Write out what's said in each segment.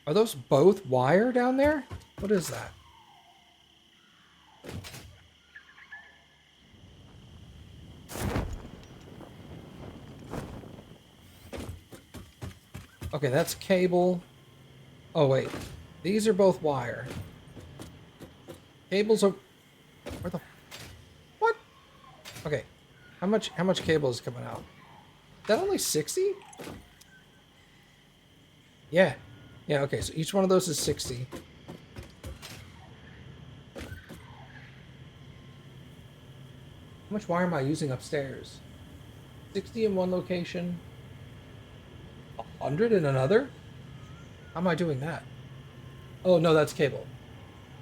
Are those both wire down there? What is that? Okay, that's cable. Oh, wait. These are both wire. Cables are... Where the... What? Okay. How much cable is coming out? Is that only 60? Yeah. Yeah, okay, so each one of those is 60. How much wire am I using upstairs? 60 in one location. 100 in another? How am I doing that? Oh, no, that's cable.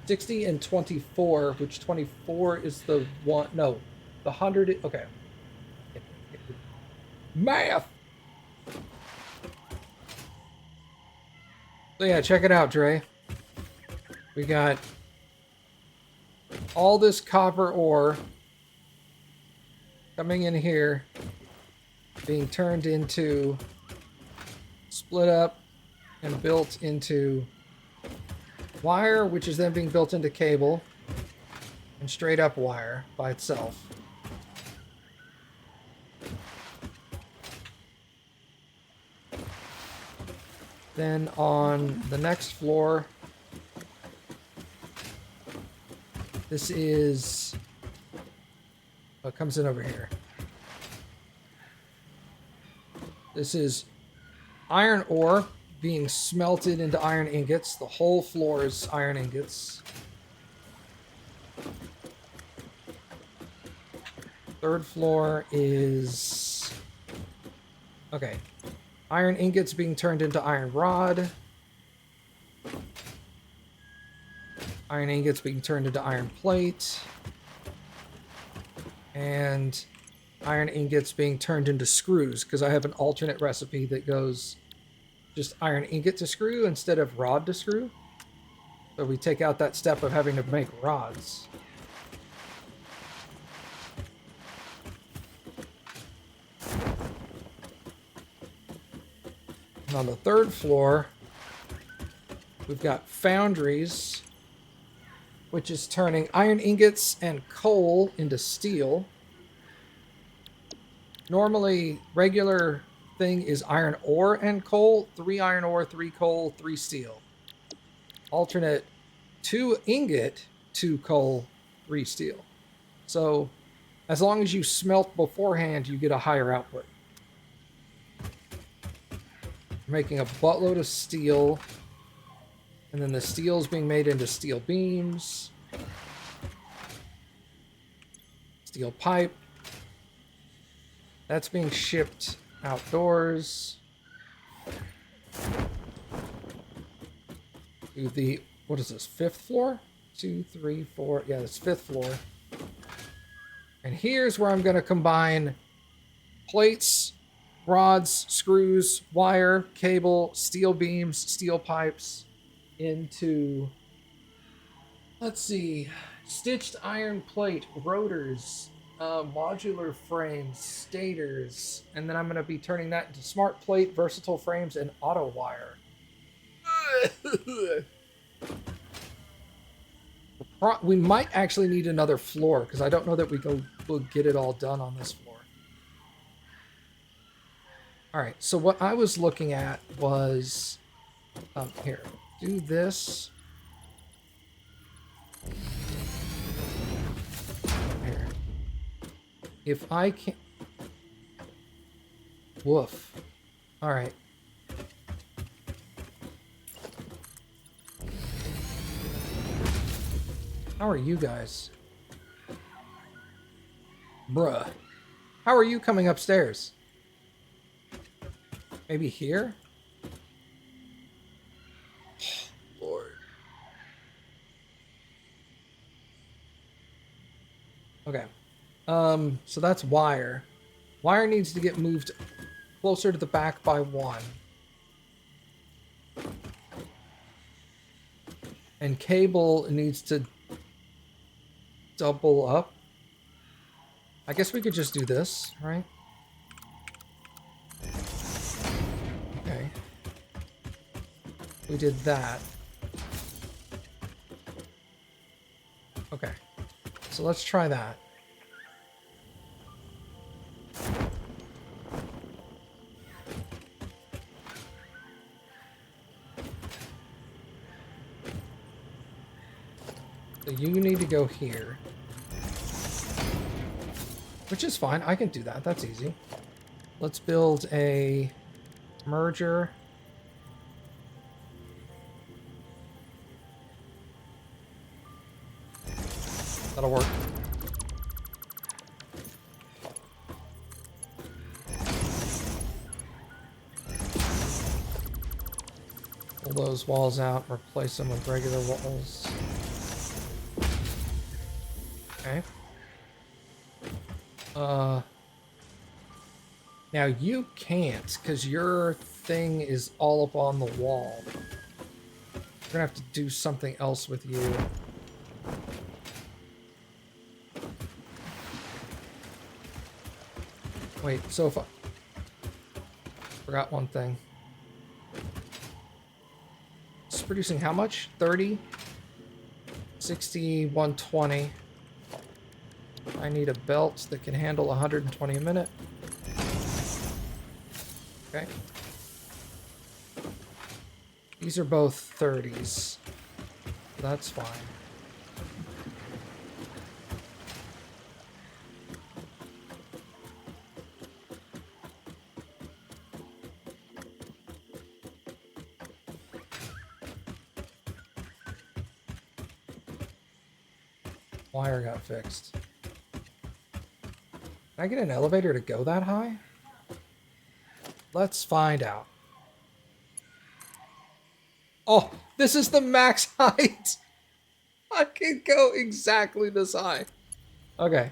60 and 24, which 24 is the one... No, the 100... Okay. Math! So yeah, check it out, Dre. We got all this copper ore coming in here, being turned into, split up, and built into wire, which is then being built into cable, and straight up wire by itself. Then on the next floor, this is what comes in over here. This is iron ore being smelted into iron ingots. The whole floor is iron ingots. Third floor is... Okay. Iron ingots being turned into iron rod. Iron ingots being turned into iron plate. And iron ingots being turned into screws, because I have an alternate recipe that goes just iron ingot to screw instead of rod to screw. So we take out that step of having to make rods. And on the third floor, we've got foundries, which is turning iron ingots and coal into steel. Normally, regular thing is iron ore and coal. 3 iron ore, 3 coal, 3 steel. Alternate 2 ingot, 2 coal, 3 steel. So, as long as you smelt beforehand, you get a higher output. Making a buttload of steel, and then the steel is being made into steel beams, steel pipe. That's being shipped outdoors to the, what is this, 5th floor? 2, 3, 4, yeah, that's 5th floor. And here's where I'm going to combine plates, rods, screws, wire, cable, steel beams, steel pipes into, let's see, stitched iron plate, rotors, modular frames, stators, and then I'm going to be turning that into smart plate, versatile frames, and auto wire. We might actually need another floor, because I don't know that we'll get it all done on this floor. Alright, so what I was looking at was... here, do this. Here. If I can... Woof. Alright. How are you guys? Bruh. How are you coming upstairs? Maybe here? Lord. Okay. So that's wire. Wire needs to get moved closer to the back by 1. And cable needs to double up. I guess we could just do this, right? Okay. We did that. Okay. So let's try that. So you need to go here. Which is fine. I can do that. That's easy. Let's build a merger. That'll work. Pull those walls out, replace them with regular walls. Okay. Now you can't, because your thing is all up on the wall. We're gonna have to do something else with you. Wait, so if I... Forgot one thing. It's producing how much? 30? 60, 120. I need a belt that can handle 120 a minute. Okay. These are both 30s. That's fine. Wire got fixed. Can I get an elevator to go that high? Let's find out. Oh, this is the max height. I can go exactly this high. Okay.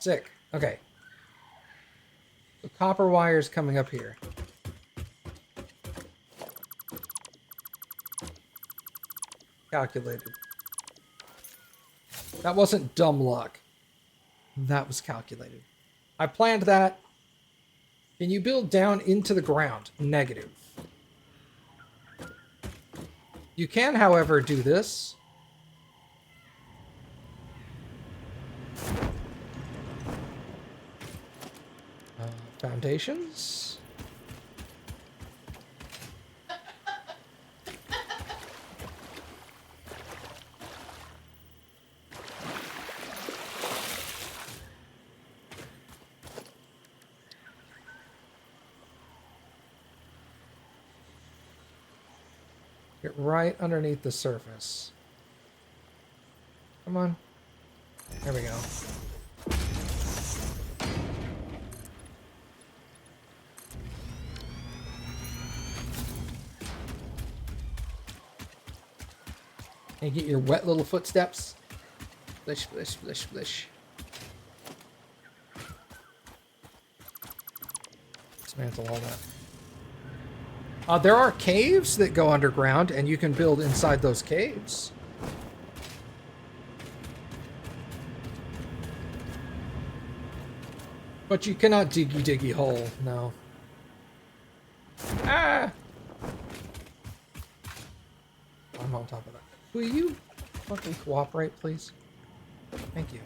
Sick. Okay. The copper wire is coming up here. Calculated. That wasn't dumb luck. That was calculated. I planned that. Can you build down into the ground? Negative. You can, however, do this. Foundations. Get right underneath the surface. Come on. There we go. And get your wet little footsteps. Splish, splish, splish, splish. Dismantle all that. There are caves that go underground, and you can build inside those caves. But you cannot diggy hole, no. Ah! I'm on top of that. Will you fucking cooperate, please? Thank you.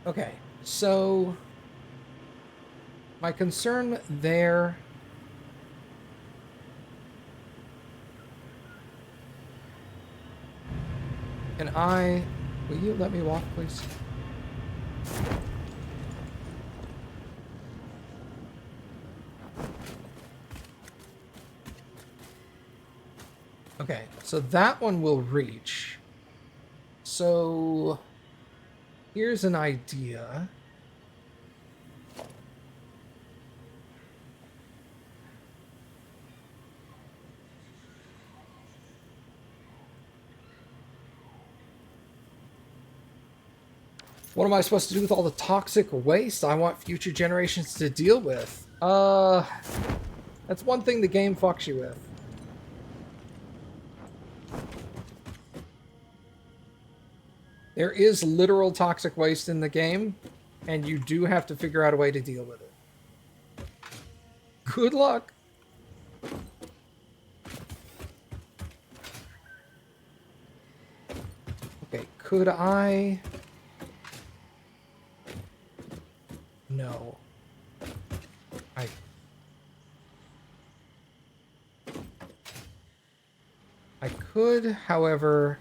Okay, so my concern there... Can I... Will you let me walk, please? Okay, so that one will reach. So... Here's an idea. What am I supposed to do with all the toxic waste I want future generations to deal with? That's one thing the game fucks you with. There is literal toxic waste in the game, And you do have to figure out a way to deal with it. Good luck. Okay, could I... No. I could, however...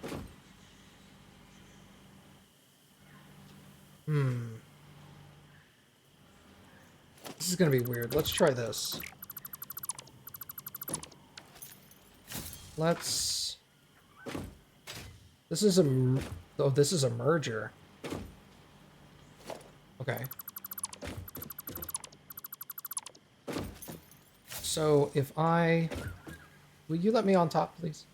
This is going to be weird. Let's try this. Let's... This is a... Oh, this is a merger. Okay. So if I... Will you let me on top, please?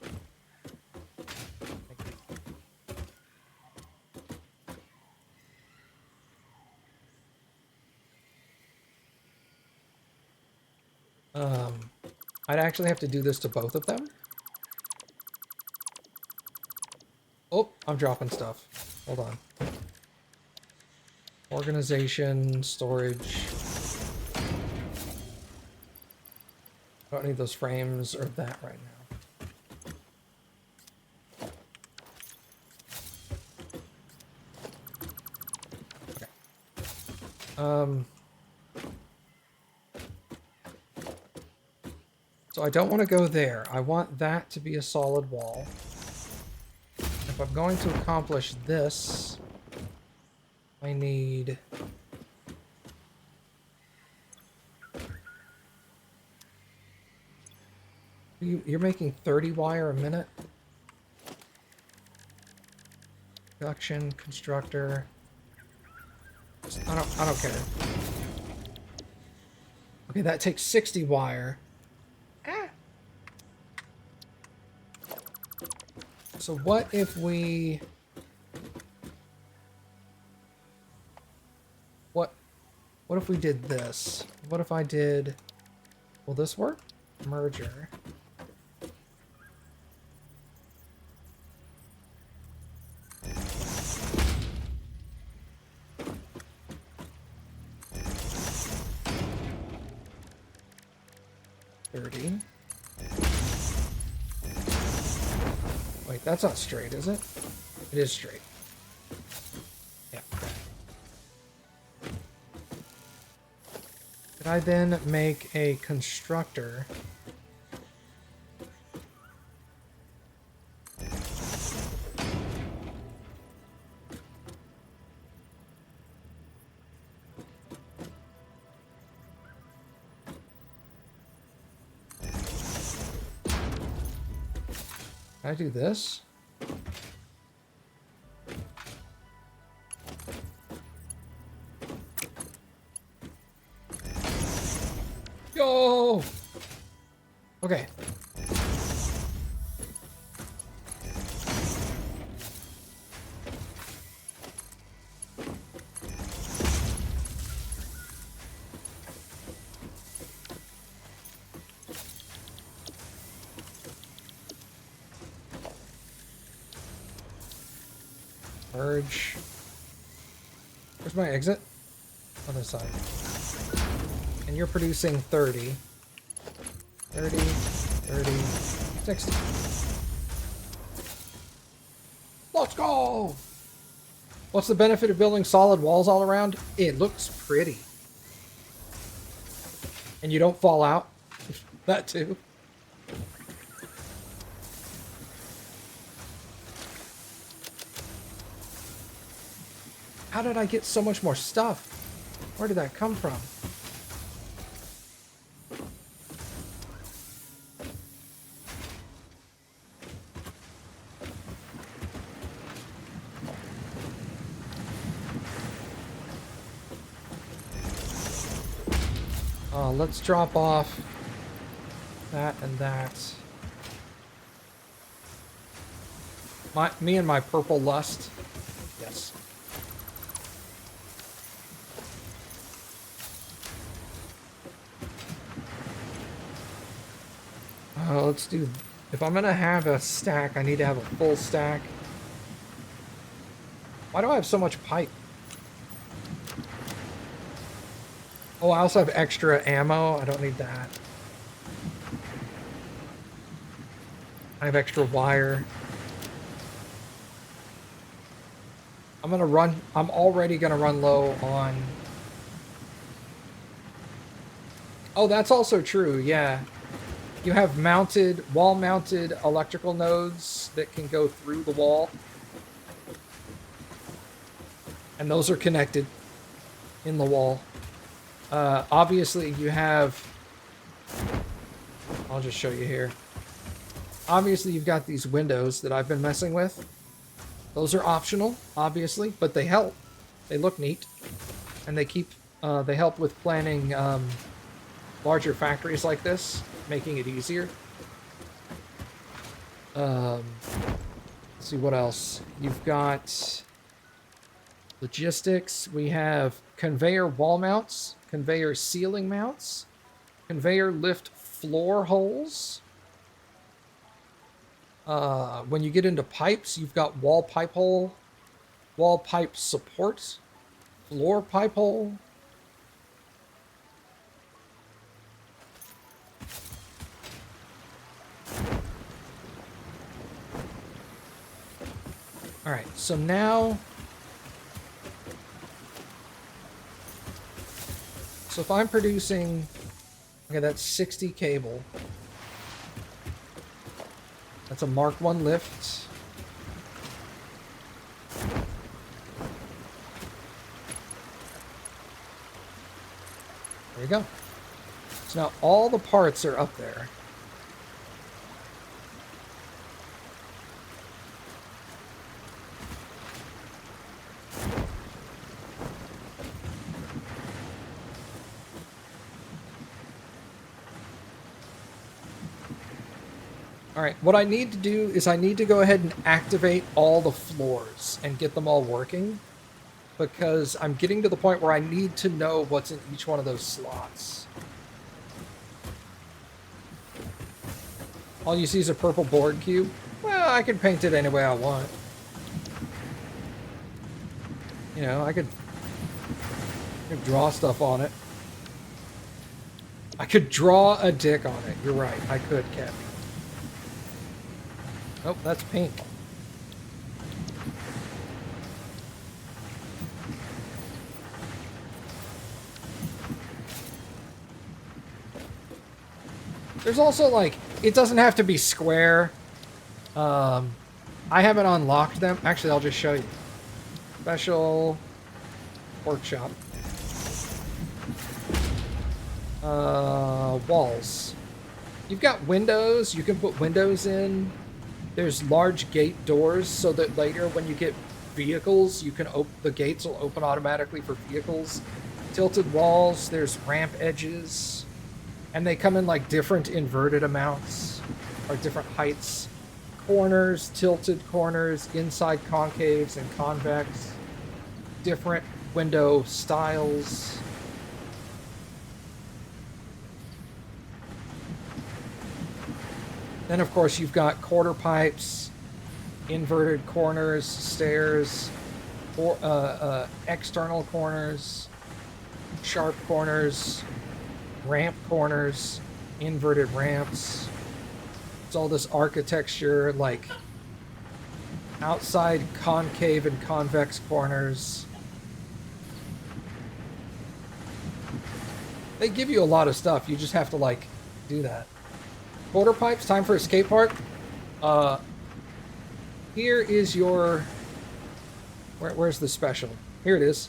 I'd actually have to do this to both of them. Oh, I'm dropping stuff. Hold on. Organization, storage. I don't need those frames or that right now. Okay. So I don't want to go there. I want that to be a solid wall. If I'm going to accomplish this, I need... You're making 30 wire a minute? Production, constructor... I don't care. Okay, that takes 60 wire. So what if we... What if we did this? What if I did... Will this work? Merger. Wait, that's not straight, is it? It is straight. Yeah. Could I then make a constructor? Can I do this? Yo! Okay. Merge. Where's my exit? Other side. And you're producing 30. 30, 30, 60. Let's go! What's the benefit of building solid walls all around? It looks pretty. And you don't fall out. That too. How did I get so much more stuff? Where did that come from? Let's drop off that and that. Me and my purple lust. Yes. Let's do... If I'm gonna have a stack, I need to have a full stack. Why do I have so much pipe? Oh, I also have extra ammo. I don't need that. I have extra wire. I'm already gonna run low on... Oh, that's also true, yeah. You have wall-mounted electrical nodes that can go through the wall. And those are connected in the wall. Obviously, you have... I'll just show you here. Obviously, you've got these windows that I've been messing with. Those are optional, obviously, but they help. They look neat. And they help with planning larger factories like this, making it easier. Let's see what else. You've got logistics. We have conveyor wall mounts, conveyor ceiling mounts, conveyor lift floor holes. When you get into pipes, you've got wall pipe hole, wall pipe support, floor pipe hole. All right, so now... So if I'm producing... Okay, that's 60 cable. That's a Mark 1 lift. There you go. So now all the parts are up there. Alright, what I need to do is I need to go ahead and activate all the floors and get them all working, because I'm getting to the point where I need to know what's in each one of those slots. All you see is a purple board cube. Well, I can paint it any way I want. You know, I could draw stuff on it. I could draw a dick on it. You're right, I could, Cat. Oh, that's pink. There's also, like, it doesn't have to be square. I haven't unlocked them. Actually, I'll just show you. Special workshop. Walls. You've got windows. You can put windows in. There's large gate doors so that later when you get vehicles, you can the gates will open automatically for vehicles. Tilted walls, there's ramp edges, and they come in like different inverted amounts or different heights. Corners, tilted corners, inside concaves and convex, different window styles. Then, of course, you've got quarter pipes, inverted corners, stairs, or, external corners, sharp corners, ramp corners, inverted ramps. It's all this architecture, like outside concave and convex corners. They give you a lot of stuff. You just have to, like, do that. Quarter pipes, time for a skate park. Here is your... Where's the special? Here it is.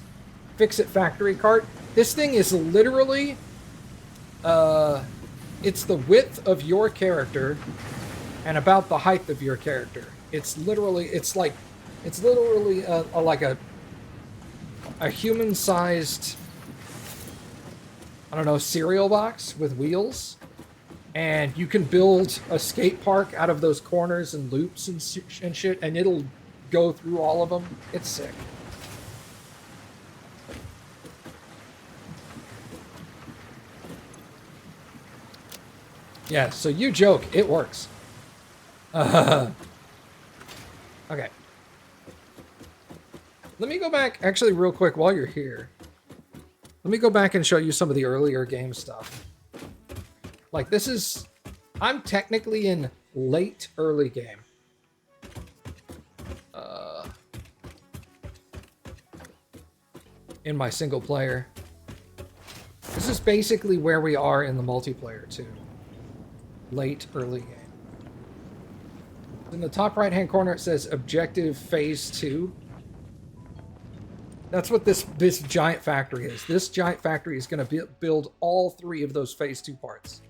Fix-It Factory cart. This thing is literally... it's the width of your character and about the height of your character. It's literally... It's literally like a human-sized... I don't know, cereal box with wheels. And you can build a skate park out of those corners and loops and shit, and it'll go through all of them. It's sick. Yeah, so you joke. It works. Okay. Let me go back, actually, real quick while you're here. Let me go back and show you some of the earlier game stuff. Like, this is... I'm technically in late early game. In my single player. This is basically where we are in the multiplayer, too. Late early game. In the top right-hand corner, it says Objective Phase 2. That's what this giant factory is. This giant factory is going to build all 3 of those Phase 2 parts.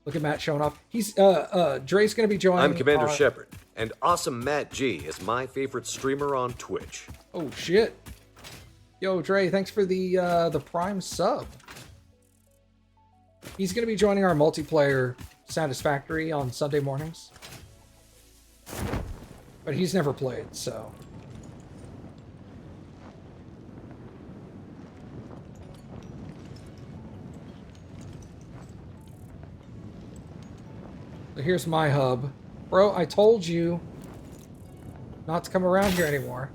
Look at Matt showing off. He's Dre's going to be joining. I'm Commander Shepard, and AwesomeMattG is my favorite streamer on Twitch. Oh shit! Yo, Dre, thanks for the Prime sub. He's going to be joining our multiplayer Satisfactory on Sunday mornings, but he's never played, so. So here's my hub. Bro, I told you not to come around here anymore.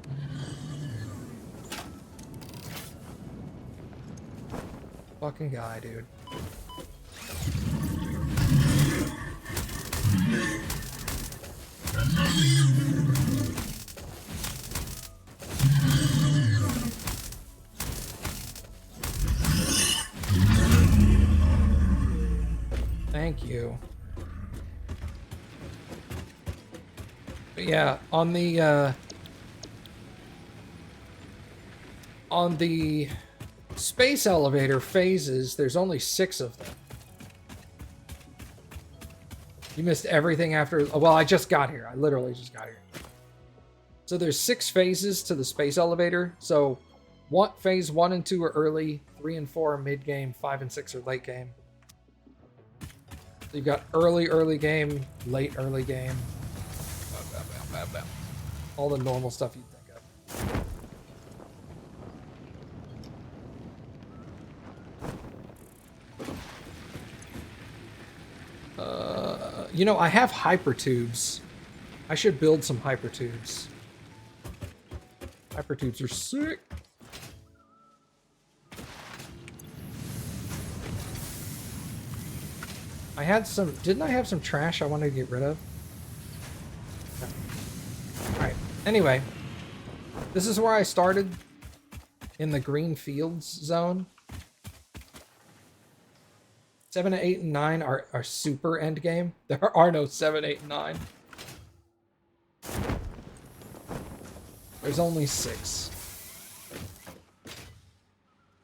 Fucking guy, dude. Thank you. But yeah, on the space elevator phases, there's only 6 of them. You missed everything after... Well, I just got here. I literally just got here. So there's 6 phases to the space elevator. So phase 1 and 2 are early, 3 and 4 are mid-game, 5 and 6 are late game. So you've got early game, late early game. All the normal stuff you'd think of. You know, I have hypertubes. I should build some hypertubes. Hypertubes are sick. I had some... Didn't I have some trash I wanted to get rid of? No. Alright. Anyway. This is where I started. In the green fields zone. 7, 8, and 9 are super end game. There are no 7, 8, and 9. There's only 6.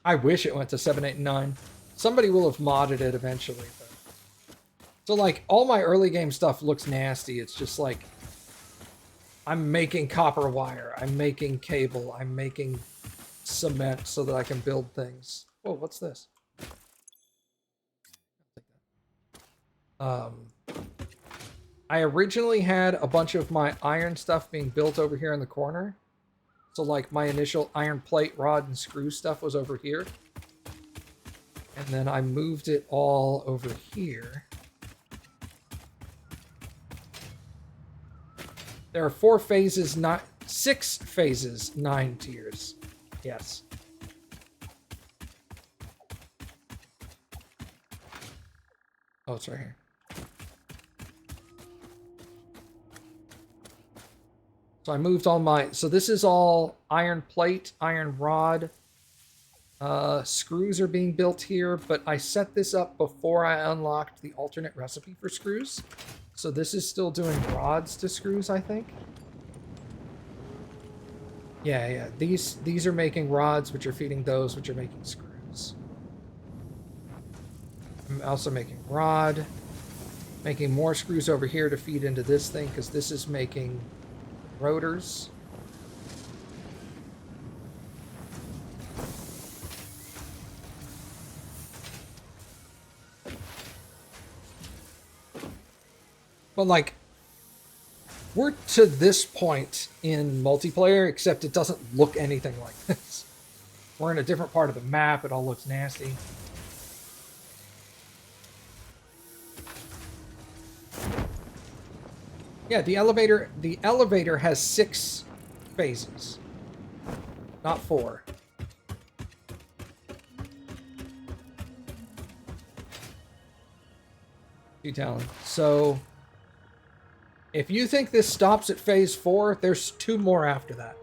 I wish it went to 7, 8, and 9. Somebody will have modded it eventually. But... So, like, all my early game stuff looks nasty. It's just like... I'm making copper wire. I'm making cable. I'm making cement so that I can build things. Whoa, what's this? I originally had a bunch of my iron stuff being built over here in the corner. So like my initial iron plate, rod, and screw stuff was over here. And then I moved it all over here. There are 4 phases, not 6 phases, 9 tiers. Yes. Oh, it's right here. So I moved all my... So this is all iron plate, iron rod. Screws are being built here, but I set this up before I unlocked the alternate recipe for screws. So this is still doing rods to screws, I think. Yeah. These are making rods, which are feeding those, which are making screws. I'm also making rod. Making more screws over here to feed into this thing, because this is making... rotors. But like, we're to this point in multiplayer, except it doesn't look anything like this. We're in a different part of the map. It all looks nasty. Yeah, the elevator has 6 phases, not 4. 2 Talon. So if you think this stops at phase 4, there's 2 more after that.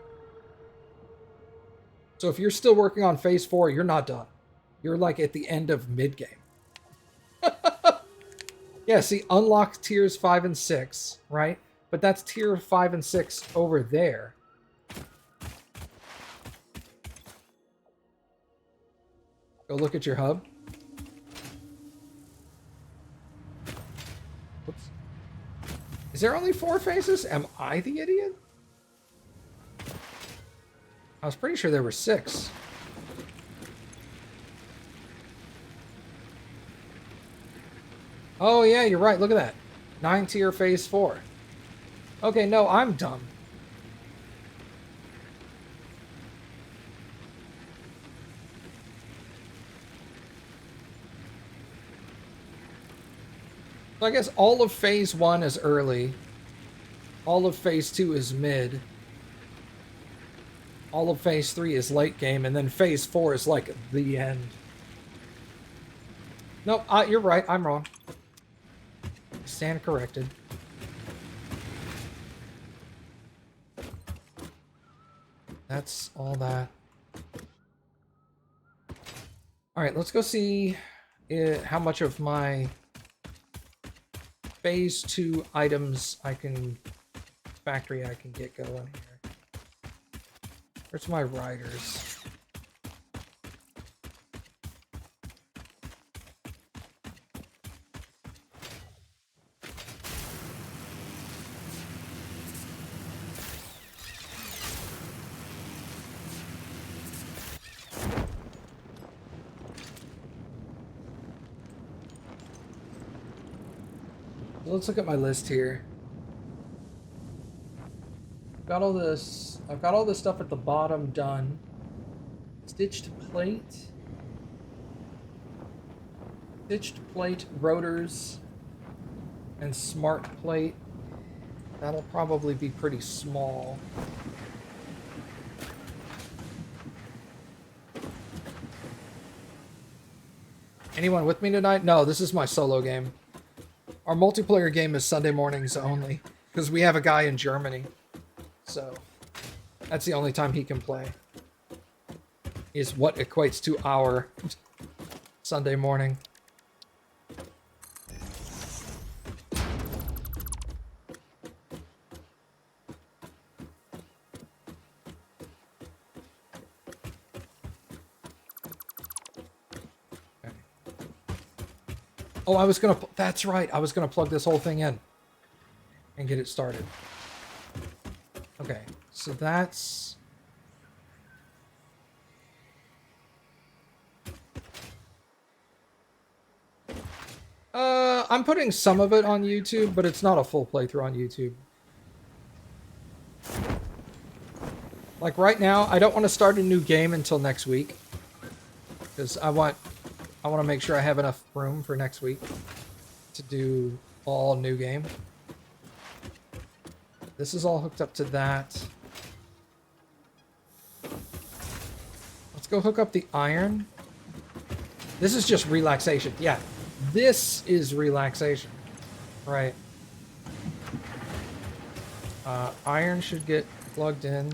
So if you're still working on phase 4, you're not done. You're like at the end of mid-game. Yeah, see, unlock tiers 5 and 6, right? But that's tier 5 and 6 over there. Go look at your hub. Whoops. Is there only 4 phases? Am I the idiot? I was pretty sure there were 6. Oh, yeah, you're right. Look at that. 9 tier phase 4. Okay, no, I'm dumb. So I guess all of phase 1 is early. All of phase 2 is mid. All of phase 3 is late game, and then phase 4 is like the end. No, you're right. I'm wrong. Stand corrected. That's all that. All right, let's go see how much of my phase 2 items factory I can get going here. Where's my riders? Let's look at my list here. I've got all this stuff at the bottom done. Stitched plate, rotors, and smart plate. That'll probably be pretty small. Anyone with me tonight? No, this is my solo game. Our multiplayer game is Sunday mornings only, because we have a guy in Germany. So, that's the only time he can play. Is what equates to our Sunday morning. Oh, that's right. I was gonna plug this whole thing in and get it started. Okay, so that's... I'm putting some of it on YouTube, but it's not a full playthrough on YouTube. Like right now, I don't want to start a new game until next week. Because I want to make sure I have enough room for next week to do all new game. This is all hooked up to that. Let's go hook up the iron. This is just relaxation. Yeah, this is relaxation. Right. Iron should get plugged in.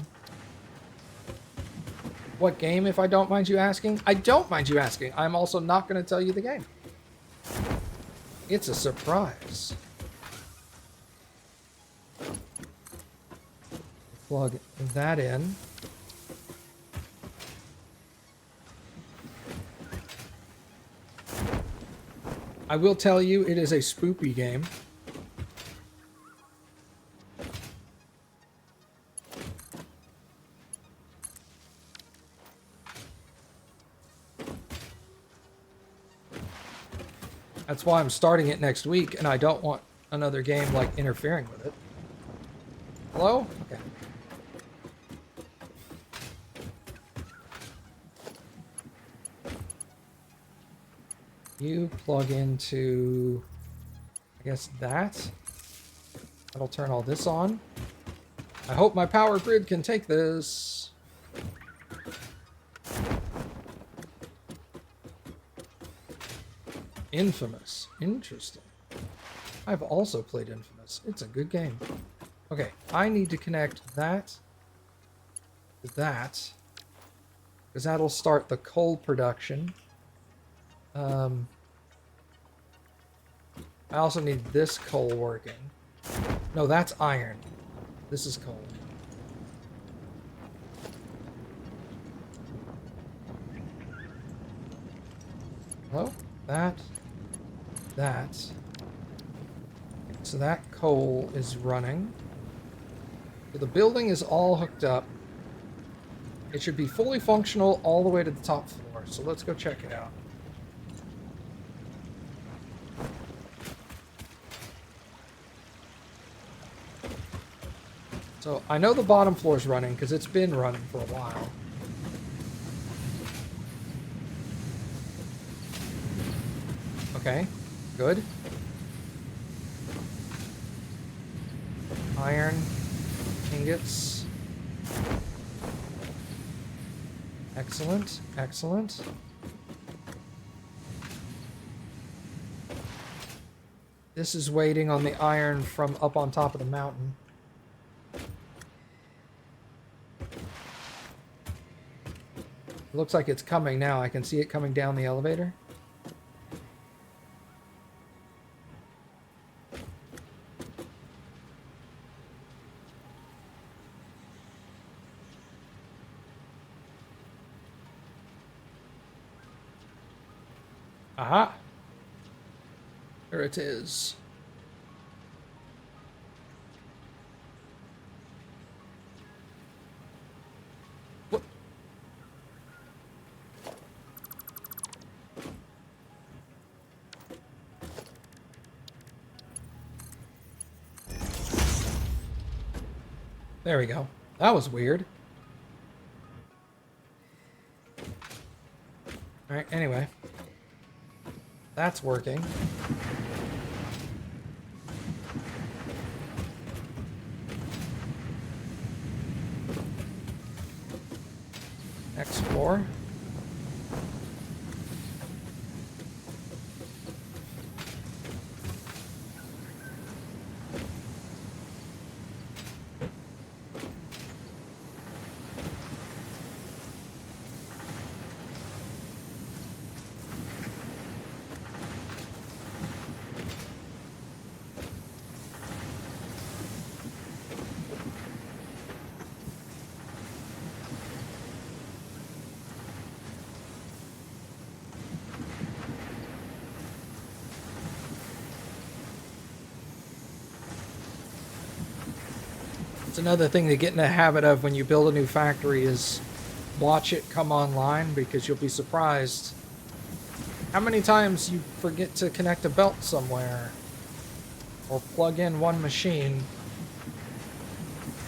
What game, if I don't mind you asking? I don't mind you asking. I'm also not going to tell you the game. It's a surprise. Plug that in. I will tell you, it is a spoopy game. That's why I'm starting it next week, and I don't want another game, like, interfering with it. Hello? Okay. You plug into, I guess, that. That'll turn all this on. I hope my power grid can take this. Infamous. Interesting. I've also played Infamous. It's a good game. Okay, I need to connect that to that, because that'll start the coal production. I also need this coal working. No, that's iron. This is coal. Hello? That. So that coal is running. So the building is all hooked up. It should be fully functional all the way to the top floor. So let's go check it out. So I know the bottom floor is running because it's been running for a while. Okay, good. Iron ingots. Excellent, excellent. This is waiting on the iron from up on top of the mountain. It looks like it's coming now. I can see it coming down the elevator. Aha! There it is. What? There we go. That was weird. Alright, anyway. That's working. Next floor. It's another thing to get in the habit of when you build a new factory is watch it come online, because you'll be surprised how many times you forget to connect a belt somewhere or plug in one machine,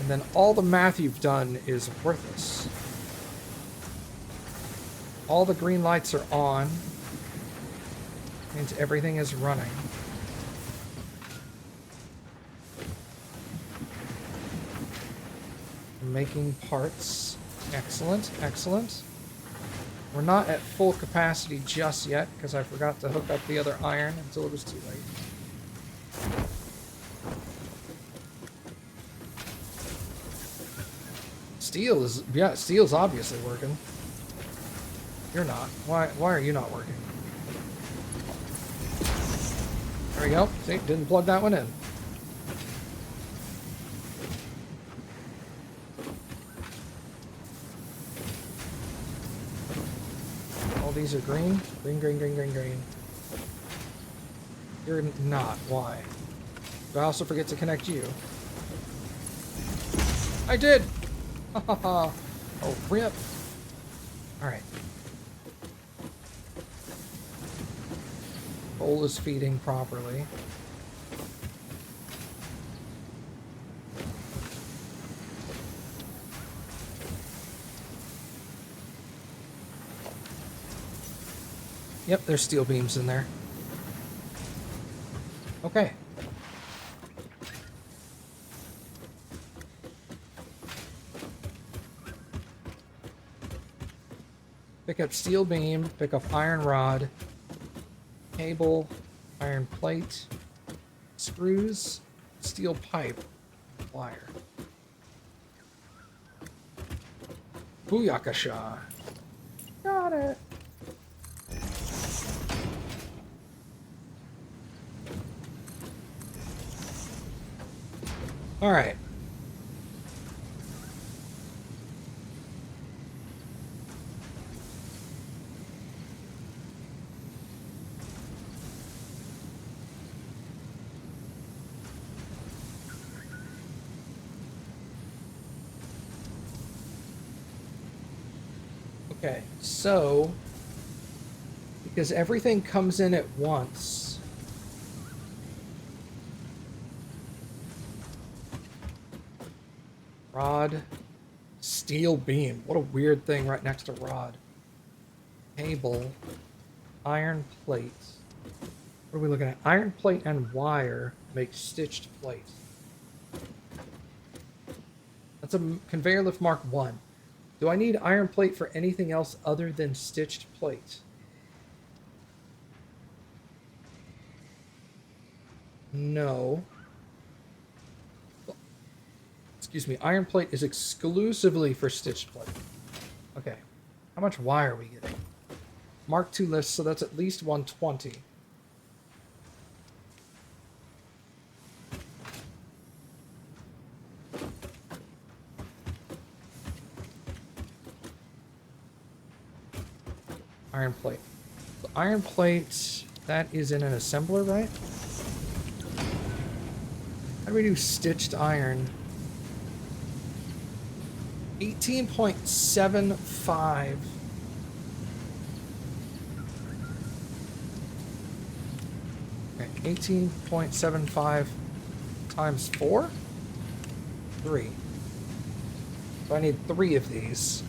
and then all the math you've done is worthless. All the green lights are on, means everything is running. Making parts. Excellent, excellent. We're not at full capacity just yet because I forgot to hook up the other iron until it was too late. Steel is, yeah, steel's obviously working. You're not. Why are you not working? There we go. See, didn't plug that one in. These are green. Green, green, green, green, green. You're not. Why? Do I also forget to connect you? I did! Oh, rip. Alright. Bowl is feeding properly. Yep, there's steel beams in there. Okay. Pick up steel beam, pick up iron rod, cable, iron plate, screws, steel pipe, wire. Booyakasha. Got it. All right. Okay, so because everything comes in at once, rod, steel beam. What a weird thing right next to rod. Cable, iron plate. What are we looking at? Iron plate and wire make stitched plate. That's a conveyor lift Mark 1. Do I need iron plate for anything else other than stitched plate? No. Excuse me, iron plate is exclusively for stitched plate. Okay. How much wire are we getting? Mark 2 list, so that's at least 120. Iron plate. So iron plate, that is in an assembler, right? How do we do stitched iron? 18.75. Okay, 18.75 times 4? 3. So I need 3 of these.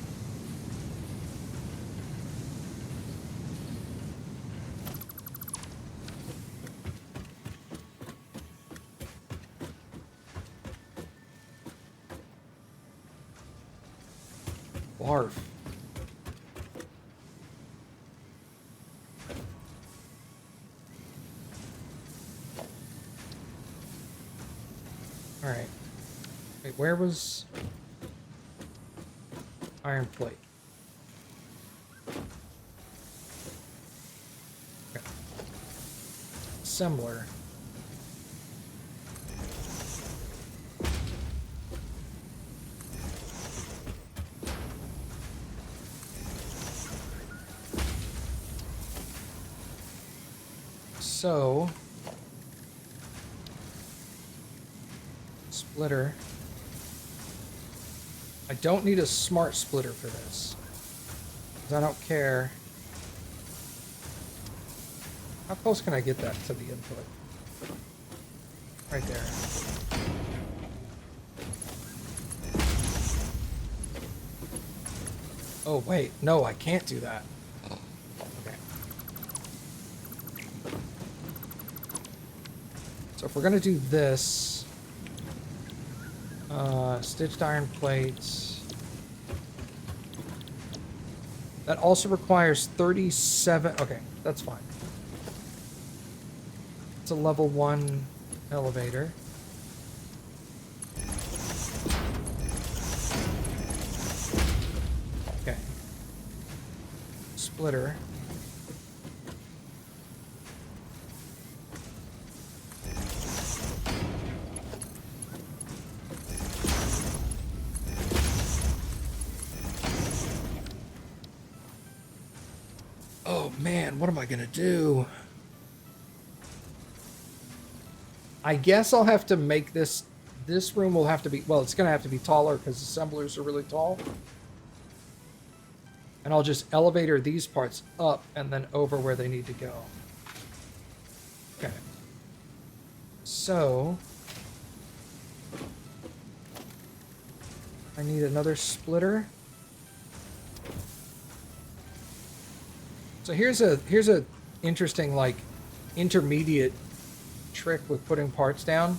Barf. All right. Wait, where was iron plate? Okay. Assembler. So, splitter. I don't need a smart splitter for this, because I don't care. How close can I get that to the input? Right there. Oh, wait. No, I can't do that. Okay. So if we're going to do this, stitched iron plates, that also requires 37. Okay, that's fine. It's a level 1 elevator. Okay. Splitter. Oh man, what am I gonna do? I guess I'll have to make this room will have to be, well, it's gonna have to be taller because assemblers are really tall. And I'll just elevator these parts up and then over where they need to go. Okay. So I need another splitter. So here's a interesting, like, intermediate trick with putting parts down.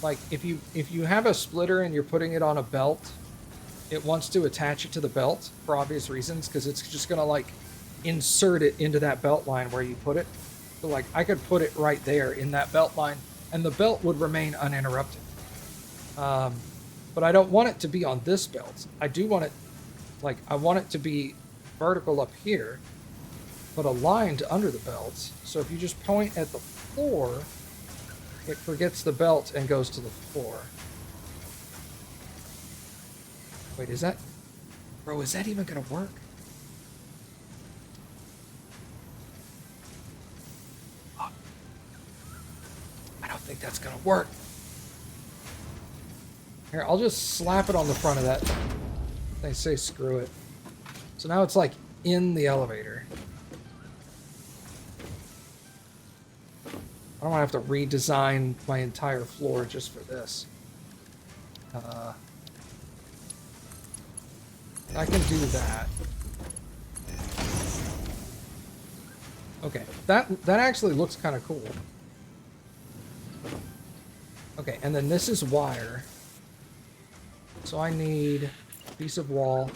Like if you have a splitter and you're putting it on a belt, it wants to attach it to the belt for obvious reasons, because it's just gonna like insert it into that belt line where you put it. So like I could put it right there in that belt line and the belt would remain uninterrupted. But I don't want it to be on this belt. I do want it, like, I want it to be vertical up here, but aligned under the belt. So if you just point at the floor, it forgets the belt and goes to the floor. Wait, is that... Bro, is that even gonna work? Oh. I don't think that's gonna work. Here, I'll just slap it on the front of that. They say screw it. So now it's like in the elevator. I don't want to have to redesign my entire floor just for this. I can do that. Okay, that actually looks kind of cool. Okay, and then this is wire. So I need a piece of wall.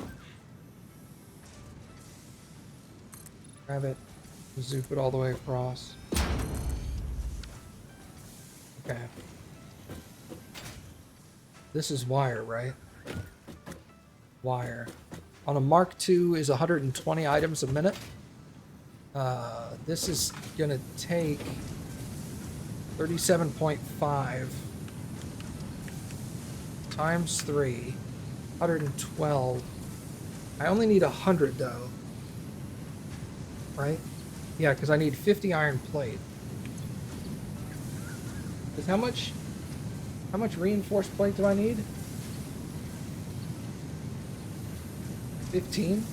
Grab it, zoop it all the way across. Okay. This is wire, right? Wire. On a Mark II is 120 items a minute. This is gonna take 37.5 times 3, 112. I only need 100 though. Right? Yeah, because I need 50 iron plate. Because how much reinforced plate do I need? 15?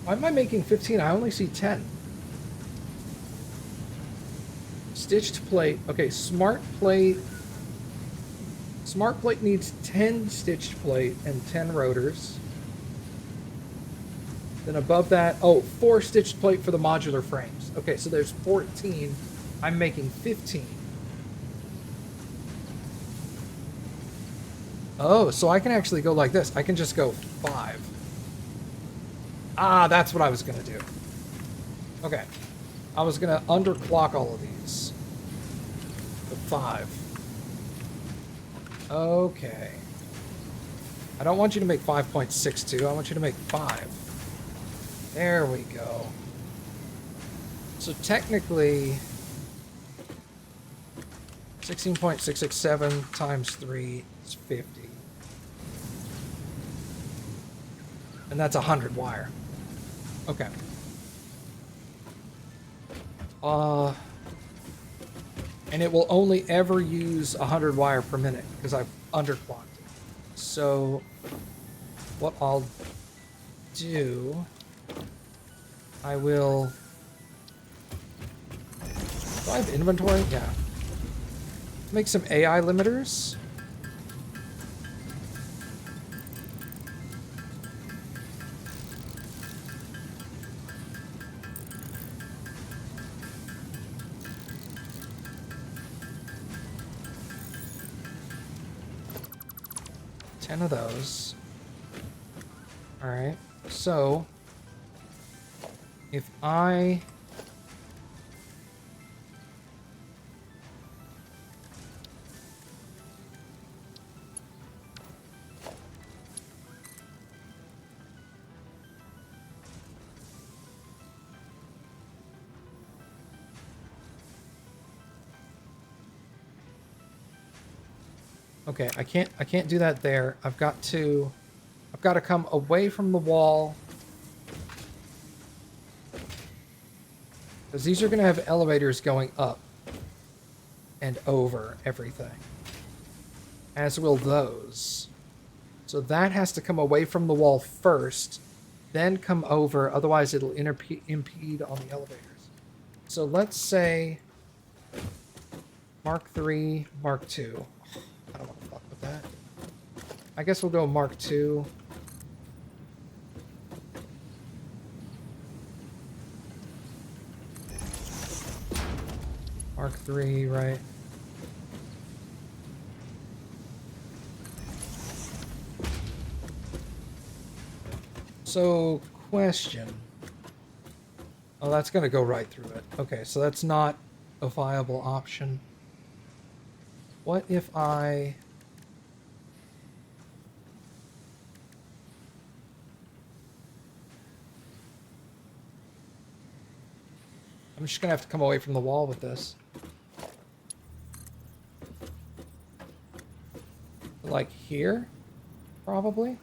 Why am I making 15? I only see 10. Stitched plate. Okay, smart plate. Smart plate needs 10 stitched plate and 10 rotors. Then above that, oh, 4 stitched plate for the modular frames. Okay, so there's 14. I'm making 15. Oh, so I can actually go like this. I can just go 5. Ah, that's what I was going to do. Okay. I was going to underclock all of these. The 5. Okay. I don't want you to make 5.62. I want you to make 5. There we go. So technically, 16.667 times 3 is 50. And that's 100 wire. Okay. And it will only ever use 100 wire per minute because I've underclocked it. So what I'll do, I will... Do I have inventory? Yeah. Make some AI limiters. Of those. All right. So if I okay, I can't do that there. I've got to come away from the wall. Because these are going to have elevators going up and over everything. As will those. So that has to come away from the wall first, then come over, otherwise it'll impede on the elevators. So let's say Mark III, Mark II. I don't want to fuck with that. I guess we'll go Mark II. Mark III, right? So, question. Oh, that's going to go right through it. Okay, so that's not a viable option. What if I... I'm just going to have to come away from the wall with this. Like here? Probably?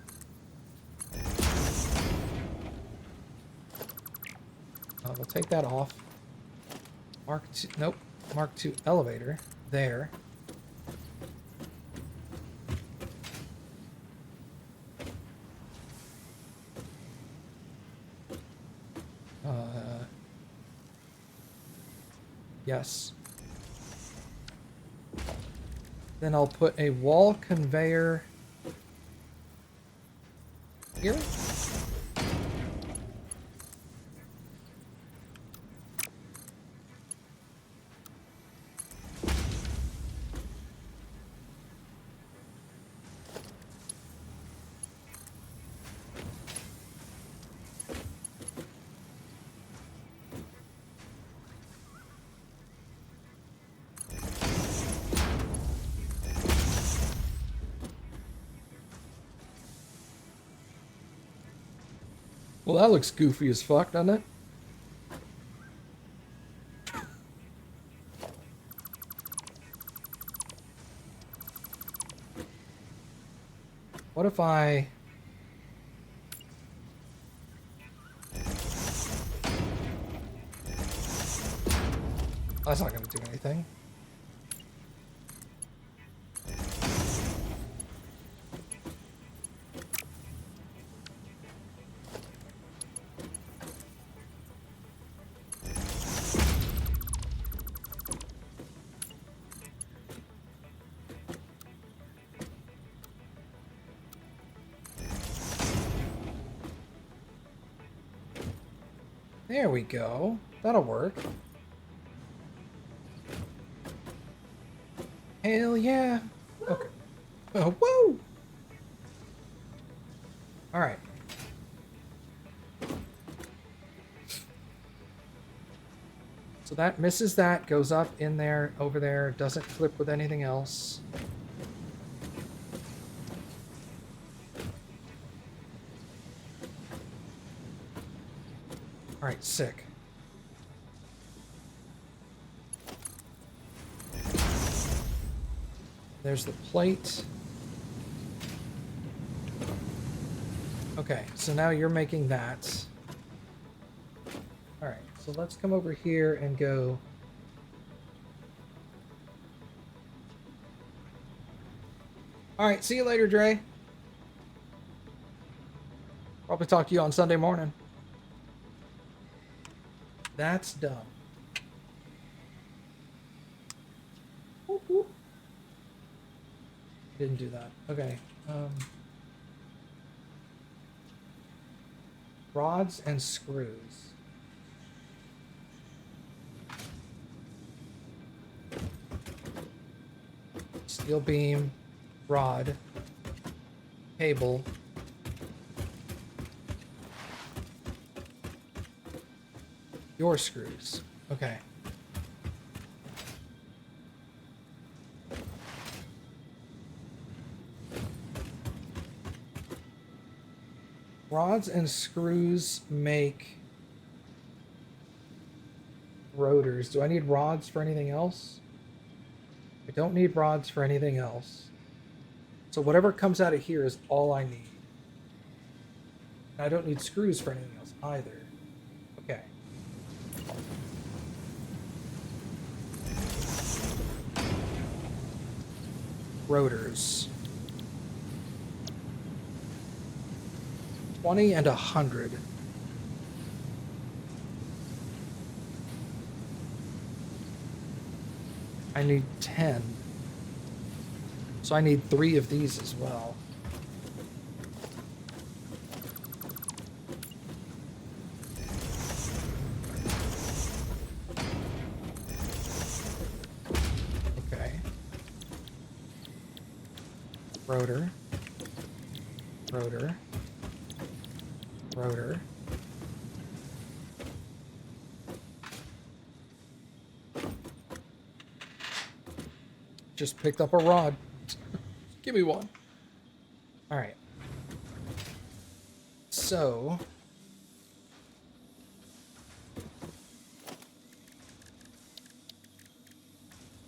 We'll take that off. Mark 2, nope. Mark 2 elevator. There. Yes. Then I'll put a wall conveyor here. Well, that looks goofy as fuck, doesn't it? What if I... That's not going to do anything. There we go. That'll work. Hell yeah. Okay. Oh, whoa! Alright. So that misses that, goes up in there, over there, doesn't flip with anything else. Alright, sick. There's the plate. Okay, so now you're making that. Alright, so let's come over here and go... Alright, see you later, Dre. Probably talk to you on Sunday morning. That's dumb. Whoop, whoop. Didn't do that. Okay. Rods and screws. Steel beam, rod, cable. Your screws. Okay. Rods and screws make rotors. Do I need rods for anything else? I don't need rods for anything else. So whatever comes out of here is all I need. I don't need screws for anything else either. Okay. Rotors. 20 and 100. I need 10. So I need 3 of these as well. Okay. Rotor. Rotor. rotor. Just picked up a rod. Give me one. All right. So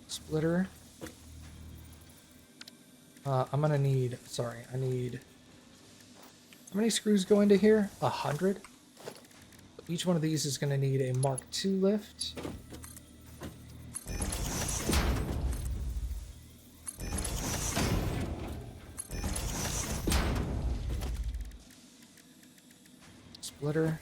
splitter. I'm gonna need, sorry, I need, how many screws go into here? 100. Each one of these is gonna need a Mark II lift. Splitter.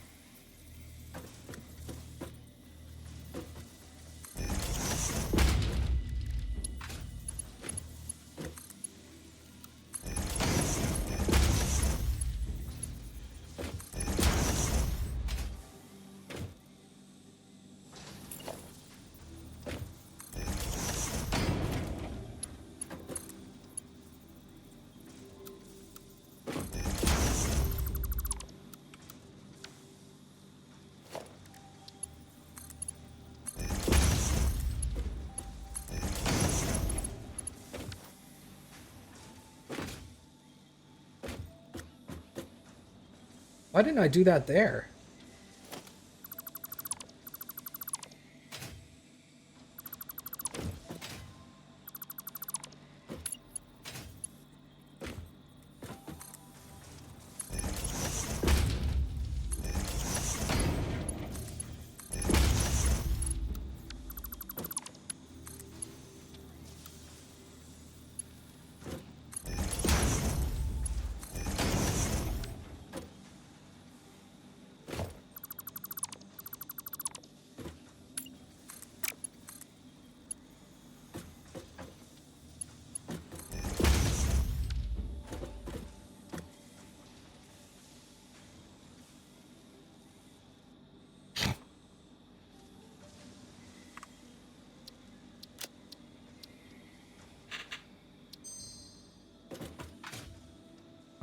Why didn't I do that there?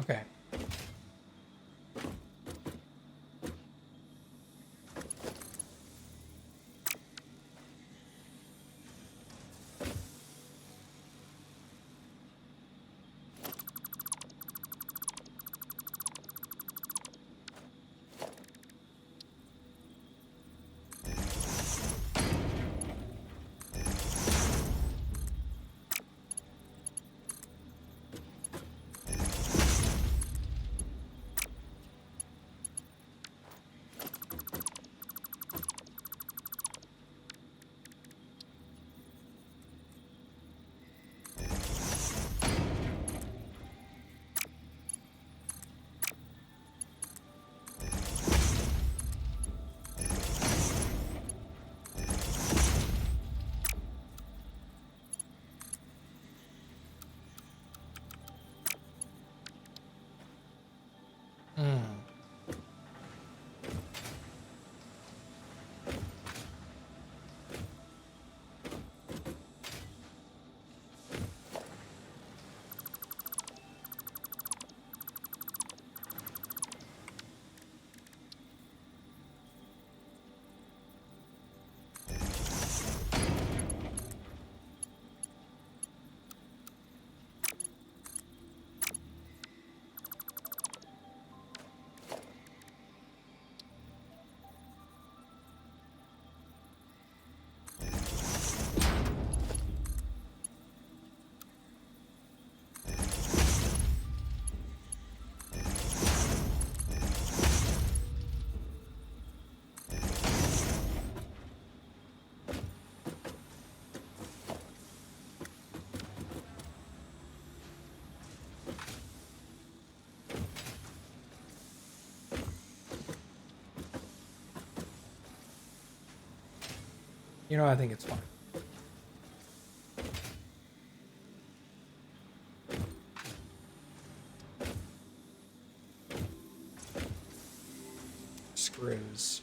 Okay. Hmm. You know, I think it's fine. Screws.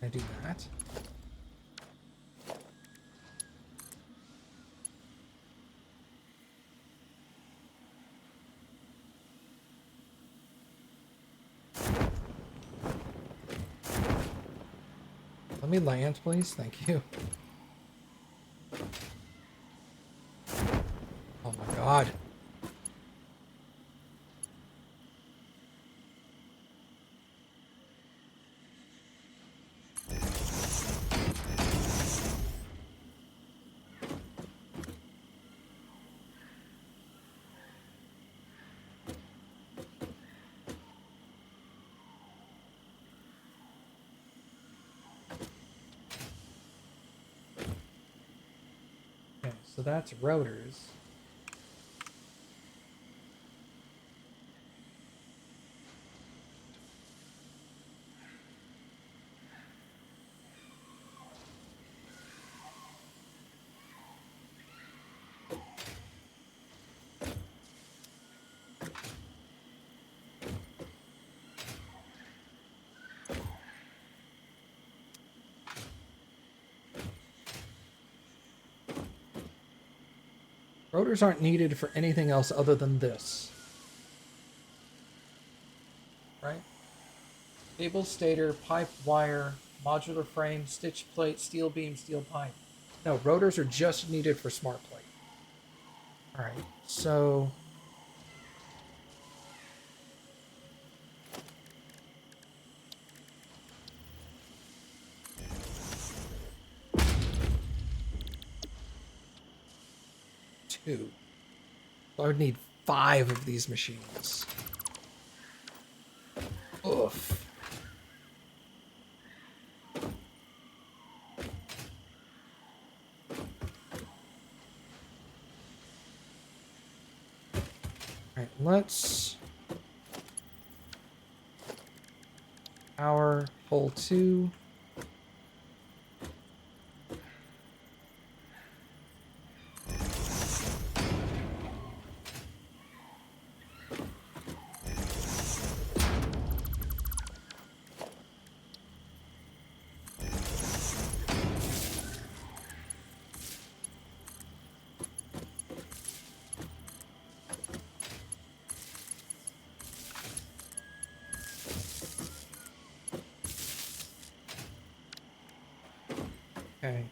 I do that. Let me land, please. Thank you. Oh my god. Okay, so that's rotors. Rotors aren't needed for anything else other than this. Right? Cable, stator, pipe, wire, modular frame, stitch plate, steel beam, steel pipe. No, rotors are just needed for smart plate. Alright, so... two. So I would need 5 of these machines. Oof. Alright, let's... Power, hole 2. Okay.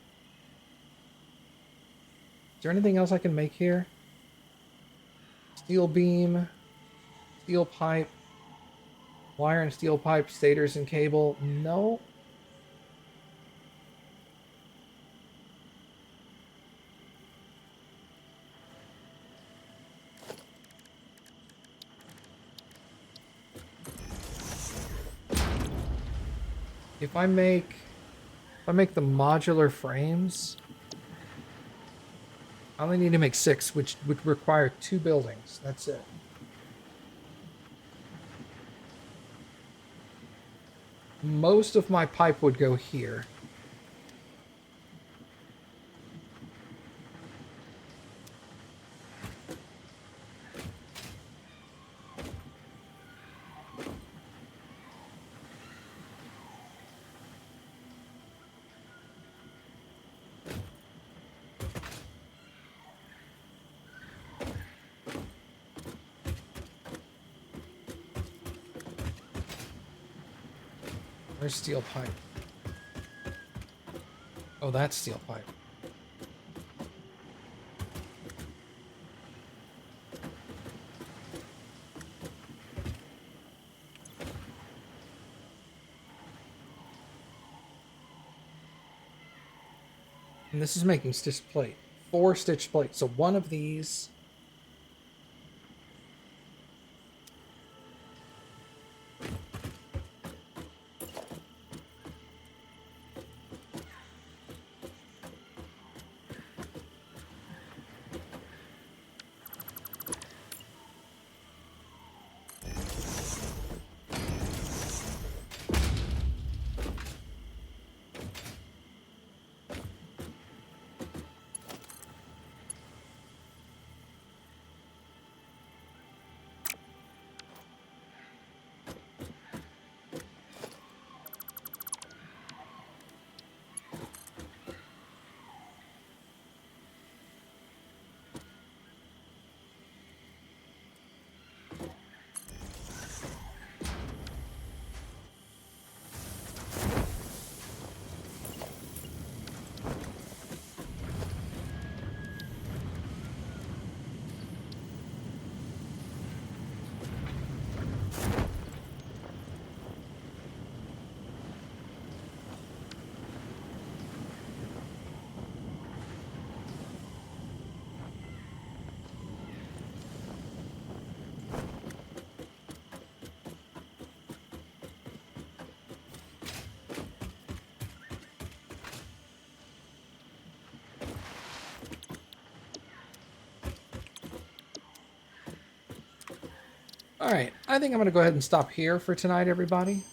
Is there anything else I can make here? Steel beam, steel pipe, wire and steel pipe, stators and cable. No. If I make the modular frames, I only need to make 6, which would require 2 buildings. That's it. Most of my pipe would go here. Where's steel pipe? Oh, that's steel pipe. And this is making stitched plate. 4 stitched plates. So one of these... All right, I think I'm going to go ahead and stop here for tonight, everybody.